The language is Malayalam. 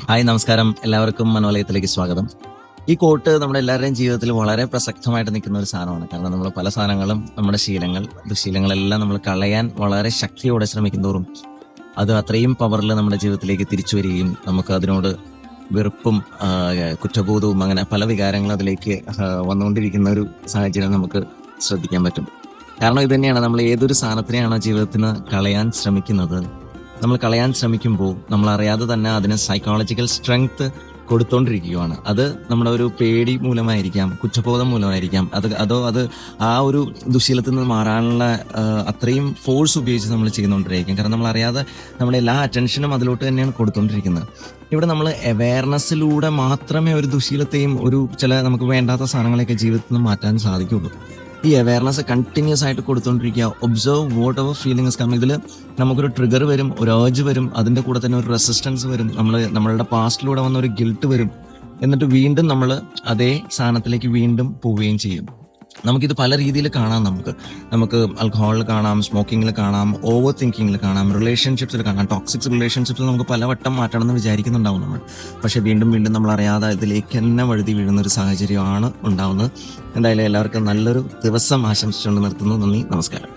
ഹായ്, നമസ്കാരം. എല്ലാവർക്കും മനോലയത്തിലേക്ക് സ്വാഗതം. ഈ കോട്ട് നമ്മുടെ എല്ലാവരുടെയും ജീവിതത്തിൽ വളരെ പ്രസക്തമായിട്ട് നിൽക്കുന്ന ഒരു സാധനമാണ്. കാരണം നമ്മൾ പല സാധനങ്ങളും, നമ്മുടെ ശീലങ്ങൾ, ദുശീലങ്ങളെല്ലാം നമ്മൾ കളയാൻ വളരെ ശക്തിയോടെ ശ്രമിക്കുന്തോറും അത് അത്രയും പവറിൽ നമ്മുടെ ജീവിതത്തിലേക്ക് തിരിച്ചു വരികയും നമുക്ക് അതിനോട് വെറുപ്പും കുറ്റബോധവും അങ്ങനെ പല വികാരങ്ങളും അതിലേക്ക് വന്നുകൊണ്ടിരിക്കുന്ന ഒരു സാഹചര്യം നമുക്ക് ശ്രദ്ധിക്കാൻ പറ്റും. കാരണം ഇത് തന്നെയാണ്, നമ്മൾ ഏതൊരു സാധനത്തിനെയാണോ ജീവിതത്തിന് കളയാൻ ശ്രമിക്കുന്നത്, നമ്മൾ കളയാൻ ശ്രമിക്കുമ്പോൾ നമ്മൾ അറിയാതെ തന്നെ അതിന് സൈക്കോളജിക്കൽ സ്ട്രെങ്ത് കൊടുത്തോണ്ടിരിക്കുകയാണ്. അത് നമ്മുടെ ഒരു പേടി മൂലമായിരിക്കാം, കുറ്റബോധം മൂലമായിരിക്കാം, അത് ആ ഒരു ദുശീലത്തിൽ നിന്ന് മാറാനുള്ള അത്രയും ഫോഴ്സ് ഉപയോഗിച്ച് നമ്മൾ ചെയ്യുന്നോണ്ടിരിക്കും. കാരണം നമ്മൾ അറിയാതെ നമ്മുടെ എല്ലാ അറ്റൻഷനും അതിലോട്ട് തന്നെയാണ് കൊടുത്തോണ്ടിരിക്കുന്നത്. ഇവിടെ നമ്മൾ അവയർനെസ്സിലൂടെ മാത്രമേ ഒരു ദുശീലത്തെയും ചില നമുക്ക് വേണ്ടാത്ത സാധനങ്ങളെയൊക്കെ ജീവിതത്തിൽ നിന്ന് മാറ്റാൻ സാധിക്കുള്ളൂ. ഈ അവയർനെസ് കണ്ടിന്യൂസ് ആയിട്ട് കൊടുത്തോണ്ടിരിക്കുക. Observe whatever feeling is coming. ഇതിൽ നമുക്കൊരു ട്രിഗർ വരും, ഒരു ഏർജ് വരും, അതിൻ്റെ കൂടെ തന്നെ ഒരു റെസിസ്റ്റൻസ് വരും, നമ്മളുടെ പാസ്റ്റിലൂടെ വന്ന ഒരു ഗിൽട്ട് വരും. എന്നിട്ട് വീണ്ടും നമ്മൾ അതേ സാധനത്തിലേക്ക് വീണ്ടും പോവുകയും ചെയ്യും. നമുക്കിത് പല രീതിയിൽ കാണാം. നമുക്ക് ആൽക്കഹോളിൽ കാണാം, സ്മോക്കിങ്ങിൽ കാണാം, ഓവർ തിങ്കിങ്ങിൽ കാണാം, റിലേഷൻഷിപ്സിൽ കാണാം. ടോക്സിക് റിലേഷൻഷിപ്സിൽ നമുക്ക് പലവട്ടം മാറ്റണം എന്ന് വിചാരിക്കുന്നുണ്ടാവും നമ്മൾ. പക്ഷെ വീണ്ടും നമ്മൾ അറിയാതെ ഇതിലേക്ക് തന്നെ വഴുതി വീഴുന്ന ഒരു സാഹചര്യമാണ് ഉണ്ടാവുന്നത്. എന്തായാലും എല്ലാവർക്കും നല്ലൊരു ദിവസം ആശംസിച്ചുകൊണ്ട് നിർത്തുന്നു. നന്ദി, നമസ്കാരം.